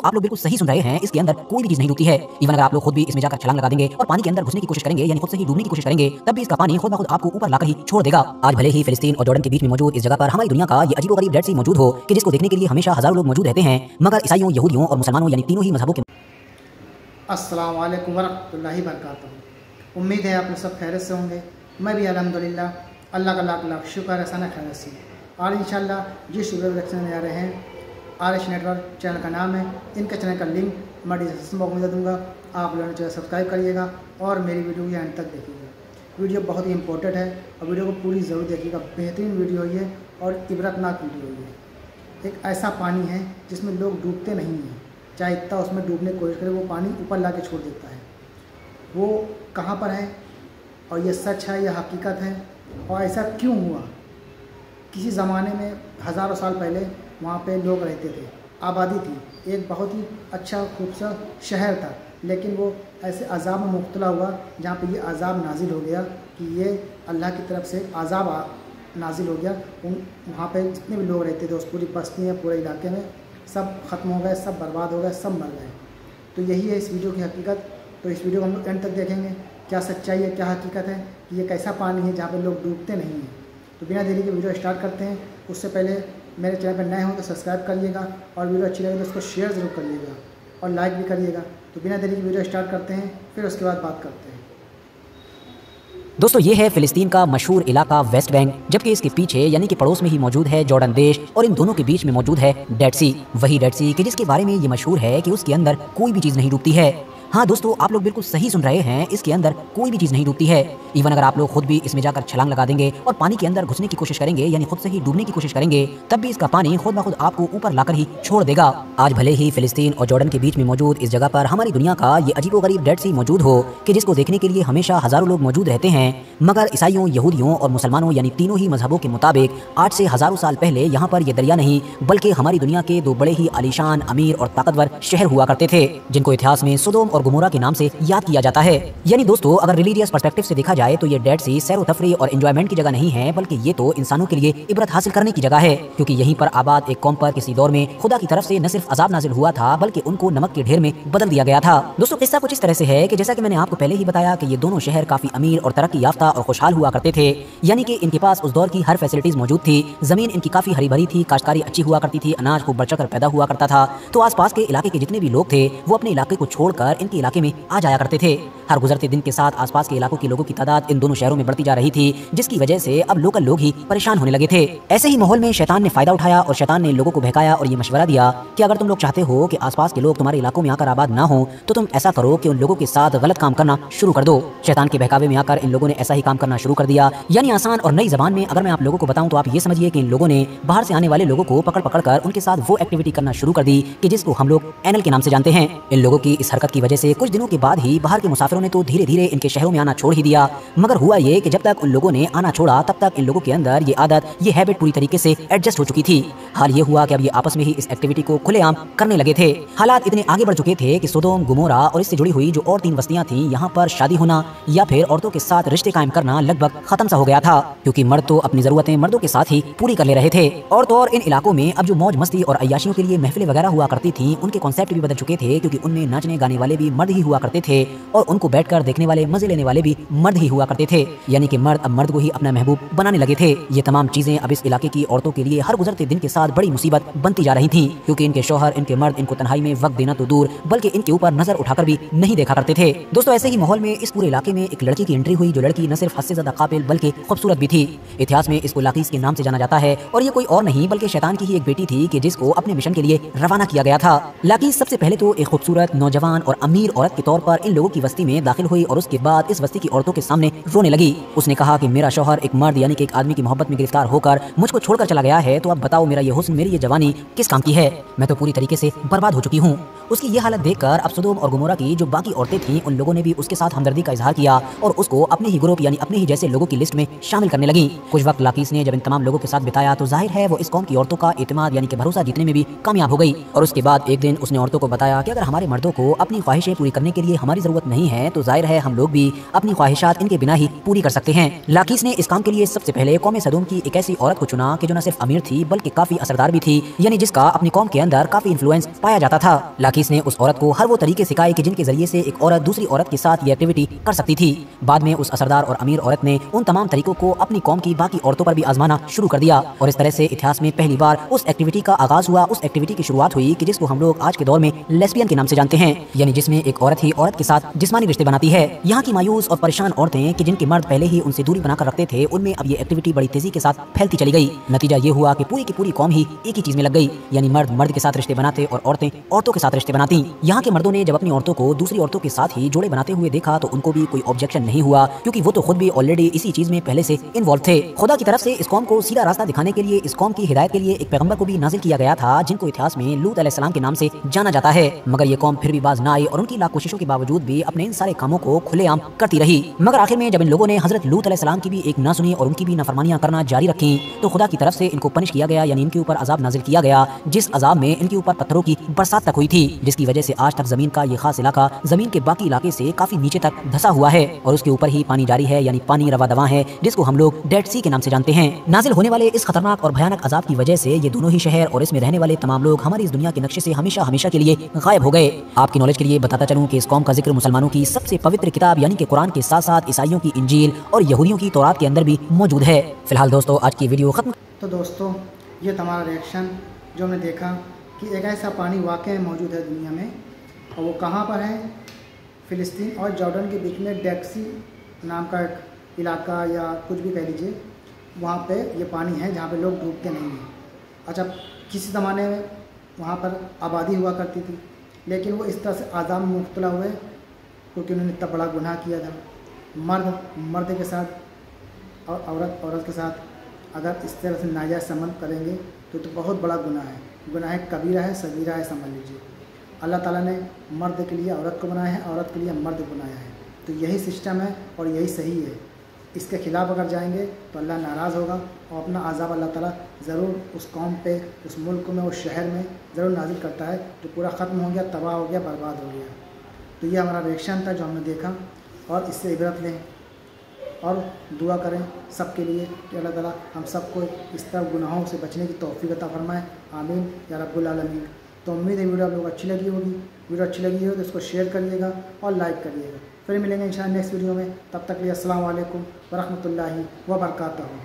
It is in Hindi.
दोस्तों आप लोग बिल्कुल सही सुन रहे हैं, इसके अंदर कोई भी चीज नहीं डूबती है। इवन अगर आप लोग खुद भी इसमें जाकर छलांग लगा देंगे और पानी के अंदर घुसने की कोशिश करेंगे, यानी खुद से ही डूबने की कोशिश करेंगे, तब भी इसका पानी खुद ब खुद आपको ऊपर लाकर ही छोड़ देगा। आज भले ही फिलिस्तीन और जॉर्डन के बीच में मौजूद इस जगह पर हमारी दुनिया का ये अजीबोगरीब डेड सी मौजूद हो कि जिसको देखने के लिए हमेशा हजारों लोग मौजूद रहते हैं, मगर ईसाइयों, यहूदियों और मुसलमानों यानी तीनों ही मजहबों के अस्सलाम वालेकुम वरहमतुल्लाहि वबरकातुहू। उम्मीद है आप लोग सब खैरियत से होंगे। मैं भी अल्हम्दुलिल्लाह अल्लाह का लाख लाख शुक्र है, सना खैरियत से। और इंशाल्लाह जिस वीडियो देखने में आ रहे हैं RS नेटवर्क चैनल का नाम है, इनके चैनल का लिंक मैं डिस्क्रिप्शन बॉक्स में दे दूँगा। आप लोगों ने चैनल सब्सक्राइब करिएगा और मेरी वीडियो को अंत तक देखिएगा। वीडियो बहुत ही इंपॉर्टेंट है और वीडियो को पूरी ज़रूर देखिएगा। बेहतरीन वीडियो है और इबरतनाक वीडियो है। एक ऐसा पानी है जिसमें लोग डूबते नहीं हैं, चाहे इतना उसमें डूबने की कोशिश करें, वो पानी ऊपर ला के छोड़ देता है। वो कहाँ पर है और ये सच है, यह हकीकत है और ऐसा क्यों हुआ? किसी ज़माने में हज़ारों साल पहले वहाँ पे लोग रहते थे, आबादी थी, एक बहुत ही अच्छा खूबसूरत शहर था, लेकिन वो ऐसे अज़ाब में मुब्तला हुआ जहाँ पे ये अज़ाब नाजिल हो गया कि ये अल्लाह की तरफ से अज़ाब नाजिल हो गया। वहाँ पे जितने भी लोग रहते थे उस पूरी बस्ती में, पूरे इलाके में, सब ख़त्म हो गए, सब बर्बाद हो गए, सब मर गए। तो यही है इस वीडियो की हकीकत। तो इस वीडियो को हम लोग एंड तक देखेंगे, क्या सच्चाई है, क्या हकीकत है कि ये कैसा पानी है जहाँ पे लोग डूबते नहीं हैं। तो बिना देरी के वीडियो स्टार्ट करते हैं। उससे पहले मेरे चैनल पर नए हो तो सब्सक्राइब करिएगा और वीडियो अच्छी लगे तो उसको शेयर ज़रूर करिएगा और लाइक भी करिएगा। तो बिना देरी की वीडियो स्टार्ट करते हैं, फिर उसके बाद बात करते हैं। दोस्तों ये है फिलिस्तीन का मशहूर इलाका वेस्ट बैंक, जबकि इसके पीछे यानी कि पड़ोस में ही मौजूद है जॉर्डन देश और इन दोनों के बीच में मौजूद है डेड सी। वही डेड सी कि जिसके बारे में ये मशहूर है कि उसके अंदर कोई भी चीज नहीं डूबती है। हाँ दोस्तों आप लोग बिल्कुल सही सुन रहे हैं, इसके अंदर कोई भी चीज नहीं डूबती है। इवन अगर आप लोग खुद भी इसमें जाकर छलांग लगा देंगे और पानी के अंदर घुसने की कोशिश करेंगे, यानी खुद से ही डूबने की कोशिश करेंगे, तब भी इसका पानी खुद ब खुद आपको ऊपर लाकर ही छोड़ देगा। आज भले ही फिलिस्तीन और जॉर्डन के बीच में मौजूद इस जगह पर हमारी दुनिया का ये अजीबोगरीब डेड सी मौजूद हो कि जिसको देखने के लिए हमेशा हजारों लोग मौजूद रहते हैं, मगर ईसाइयों, यहूदियों और मुसलमानों यानी तीनों ही मजहबों के मुताबिक आज से हजारों साल पहले यहाँ पर यह दरिया नहीं बल्कि हमारी दुनिया के दो बड़े ही आलीशान, अमीर और ताकतवर शहर हुआ करते थे, जिनको इतिहास में सोदोम और गुमोरा के नाम से याद किया जाता है। यानी दोस्तों अगर रिलीजियस पर्सपेक्टिव से देखा जाए तो ये डेड सी सैर व तफरी और एंजॉयमेंट की जगह नहीं है, बल्कि ये तो इंसानों के लिए इबरत हासिल करने की जगह है, क्योंकि यहीं पर आबाद एक कौम पर किसी दौर में खुदा की तरफ से न सिर्फ अजाब नाजिल हुआ था बल्कि उनको नमक के ढेर में बदल दिया गया था। दोस्तों किस्सा कुछ इस तरह से है कि जैसा कि मैंने आपको पहले ही बताया कि ये दोनों शहर काफी अमीर और तरक्की याफ्ता और खुशहाल हुआ करते थे, यानी कि इनके पास उस दौर की हर फैसिलिटीज मौजूद थी। जमीन इनकी काफी हरी भरी थी, काश्तकारी अच्छी हुआ करती थी, अनाज खूब बढ़-चढ़ कर पैदा हुआ करता था। तो आसपास के इलाके के जितने भी लोग थे वो अपने इलाके को छोड़कर इनके इलाके में आ जाया करते थे। हर गुजरते दिन के साथ आसपास के इलाकों के लोगों की तादाद इन दोनों शहरों में बढ़ती जा रही थी, जिसकी वजह से अब लोकल लोग ही परेशान होने लगे थे। ऐसे ही माहौल में शैतान ने फायदा उठाया और शैतान ने इन लोगों को बहकाया और ये मशवरा दिया कि अगर तुम लोग चाहते हो कि आसपास के लोग तुम्हारे इलाकों में आकर आबाद ना हो तो तुम ऐसा करो कि उन लोगों के साथ गलत काम करना शुरू कर दो। शैतान के बहकावे में आकर इन लोगों ने ऐसा ही काम करना शुरू कर दिया। यानी आसान और नई जबान में अगर मैं आप लोगों को बताऊं तो आप ये समझिए कि इन लोगों ने बाहर से आने वाले लोगों को पकड़ पकड़ कर उनके साथ वो एक्टिविटी करना शुरू कर दी कि जिसको हम लोग एनएल के नाम से जानते हैं। इन लोगों की इस हरकत की वजह से कुछ दिनों के बाद ही बाहर के मुसाफिरों ने तो धीरे धीरे इनके शहरों में आना छोड़ ही दिया, मगर हुआ ये कि जब तक उन लोगों ने आना छोड़ा तब तक इन लोगों के अंदर ये आदत, ये हैबिट पूरी तरीके से एडजस्ट हो चुकी थी। हाल ये हुआ कि अब ये आपस में ही इस एक्टिविटी को खुलेआम करने लगे थे। हालात इतने आगे बढ़ चुके थे कि सोदोम, गुमोरा और इससे जुड़ी हुई जो और 3 बस्तियां थीं, यहाँ पर शादी होना या फिर औरतों के साथ रिश्ते कायम करना लगभग खत्म सा हो गया था, क्योंकि मर्द तो अपनी जरूरतें मर्दों के साथ ही पूरी कर ले रहे थे। और तो और इन इलाकों में अब जो मौज मस्ती और अय्याशियों के लिए महफिलें वगैरह हुआ करती थी, उनके कॉन्सेप्ट भी बदल चुके थे, क्योंकि उनमें नाचने गाने वाले भी मर्द ही हुआ करते थे और उनको बैठकर देखने वाले, मजे लेने वाले भी मर्द ही हुआ करते थे। यानी कि मर्द अब मर्द को ही अपना महबूब बनाने लगे थे। ये तमाम चीजें अब इस इलाके की औरतों के लिए हर गुजरते दिन के साथ बड़ी मुसीबत बनती जा रही थी, क्योंकि इनके शौहर, इनके मर्द इनको तन्हाई में वक्त देना तो दूर बल्कि इनके ऊपर नजर उठाकर भी नहीं देखा करते थे। दोस्तों ऐसे ही माहौल में इस पूरे इलाके में एक लड़की की एंट्री हुई, जो लड़की न सिर्फ हद से ज्यादा काबिल बल्कि खूबसूरत भी थी। इतिहास में इसको लाकीस के नाम से जाना जाता है और ये कोई और नहीं बल्कि शैतान की ही एक बेटी थी कि जिसको अपने मिशन के लिए रवाना किया गया था। लाकीस सबसे पहले तो एक खूबसूरत, नौजवान और अमीर औरत के तौर पर इन लोगों की बस्ती में दाखिल हुई और उसके बाद इस बस्ती की औरतों के सामने रोने लगी। उसने कहा कि मेरा शौहर एक मर्द यानी कि एक आदमी की मोहब्बत में गिरफ्तार होकर मुझको छोड़कर चला गया है, तो अब बताओ मेरा ये हुस्न, मेरी ये जवानी किस काम की है? मैं तो पूरी तरीके से बर्बाद हो चुकी हूँ। उसकी ये हालत देखकर अब सोदोम और गुमोरा की जो बाकी औरतें थीं, उन लोगों ने भी उसके साथ हमदर्दी का इजहार किया और उसको अपने ही ग्रुप यानी अपने ही जैसे लोगों की लिस्ट में शामिल करने लगी। कुछ वक्त लाकीस ने जब इन तमाम लोगों के साथ बिताया तो जाहिर है वो इस कौम की औरतों का एतमाद यानी कि भरोसा जीतने में भी कामयाब हो गई। और उसके बाद एक दिन उसने औरतों को बताया कि अगर हमारे मर्दों को अपनी ख्वाहिशें पूरी करने के लिए हमारी जरूरत नहीं है तो जाहिर है हम लोग भी अपनी ख्वाहिशात इनके बिना ही पूरी कर सकते हैं। लाकीस ने इस काम के लिए सबसे पहले कौम सदोम की एक ऐसी औरत को चुना कि जो न सिर्फ अमीर थी बल्कि काफी असरदार भी थी, यानी जिसका अपनी कौम के अंदर काफी इन्फ्लुएंस पाया जाता था। ताकि इसने उस औरत को हर वो तरीके सिखाए कि जिनके जरिए से एक औरत दूसरी औरत के साथ ये एक्टिविटी कर सकती थी। बाद में उस असरदार और अमीर औरत ने उन तमाम तरीकों को अपनी कौम की बाकी औरतों पर भी आजमाना शुरू कर दिया और इस तरह से इतिहास में पहली बार उस एक्टिविटी का आगाज हुआ, उस एक्टिविटी की शुरुआत हुई कि जिसको हम लोग आज के दौर में लेस्बियन के नाम से जानते हैं, यानी जिसमें एक औरत ही औरत के साथ जिस्मानी रिश्ते बनाती है। यहाँ की मायूस और परेशान औरतें कि जिनके मर्द पहले ही उनसे दूरी बनाकर रखते थे, उनमें अब ये एक्टिविटी बड़ी तेजी के साथ फैलती चली गई। नतीजा ये हुआ कि पूरी की पूरी कौम ही एक ही चीज में लग गई, यानी मर्द मर्द के साथ रिश्ते बनाते और औरतें औरतों के साथ रिश्ते बनाती। यहाँ के मर्दों ने जब अपनी औरतों को दूसरी औरतों के साथ ही जोड़े बनाते हुए देखा तो उनको भी कोई ऑब्जेक्शन नहीं हुआ, क्योंकि वो तो खुद भी ऑलरेडी इसी चीज में पहले से इन्वॉल्व थे। खुदा की तरफ से इस कौम को सीधा रास्ता दिखाने के लिए, इस कौम की हिदायत के लिए एक पैगंबर को भी नाजिल किया गया था, जिनको इतिहास में लूत अलैहिस्सलाम के नाम से जाना जाता है। मगर ये कौम फिर भी बाज ना आई और उनकी लाख कोशिशों के बावजूद भी अपने इन सारे कामों को खुलेआम करती रही। मगर आखिर में जब इन लोगों ने हजरत लूत अलैहिस्सलाम की भी एक ना सुनी और उनकी भी नाफरमानियां करना जारी रखी, तो खुदा की तरफ से इनको पनिश किया गया, यानी इनके ऊपर अजाब नाजिल किया गया, जिस अजाब में इनके ऊपर पत्थरों की बरसात तक हुई थी, जिसकी वजह से आज तक जमीन का ये खास इलाका जमीन के बाकी इलाके से काफी नीचे तक धंसा हुआ है और उसके ऊपर ही पानी जारी है, यानी पानी रवा दवा है, जिसको हम लोग डेड सी के नाम से जानते हैं। नाजिल होने वाले इस खतरनाक और भयानक अजाब की वजह से ये दोनों ही शहर और इसमें रहने वाले तमाम लोग हमारी इस दुनिया के नक्शे से हमेशा हमेशा के लिए गायब हो गए। आपकी नॉलेज के लिए बताता चलूं कि इस कौम का जिक्र मुसलमानों की सबसे पवित्र किताब यानी कि कुरान के साथ साथ ईसाइयों की इंजील और यहूदियों की तौरात के अंदर भी मौजूद है। फिलहाल दोस्तों आज की वीडियो खत्म। तो दोस्तों ये हमारा रिएक्शन जो हमने देखा कि एक ऐसा पानी वाकई मौजूद है दुनिया में, और वो कहाँ पर है? फ़िलिस्तीन और जॉर्डन के बीच में डेड सी नाम का एक इलाका या कुछ भी कह लीजिए, वहाँ पे ये पानी है जहाँ पे लोग डूबते नहीं हैं। अच्छा, किसी ज़माने में वहाँ पर आबादी हुआ करती थी, लेकिन वो इस तरह से आज़ाब में मुब्तला हुए क्योंकि उन्होंने इतना बड़ा गुनाह किया था। मर्द मर्द के साथ और औरत औरत के साथ अगर इस तरह से नाजायज़ संबंध करेंगे तो बहुत बड़ा गुनाह है। गुनाह कबीरा है, सगीरा है, समझ लीजिए। अल्लाह ताला ने मर्द के लिए औरत को बनाया है, औरत के लिए मर्द को बनाया है, तो यही सिस्टम है और यही सही है। इसके खिलाफ अगर जाएंगे तो अल्लाह नाराज़ होगा और अपना अज़ाब अल्लाह ताला ज़रूर उस कौम पे, उस मुल्क में, उस शहर में ज़रूर नाजिल करता है, जो पूरा ख़त्म हो गया, तबाह हो गया, बर्बाद हो गया। तो ये हमारा रिएक्शन था जो हमने देखा, और इससे इबरत लें और दुआ करें सबके लिए कि अल्लाह ताला हम सबको इस तरह गुनाहों से बचने की तौफीक अता फरमाए। आमीन या रब्बुल आलमीन। तो उम्मीद है वीडियो आप लोग अच्छी लगी होगी। वीडियो अच्छी लगी हो तो इसको शेयर करिएगा और लाइक करिएगा। फिर मिलेंगे इंशाअल्लाह नेक्स्ट वीडियो में। तब तक के लिए अस्सलाम वालेकुम व रहमतुल्लाहि व बरकातहू।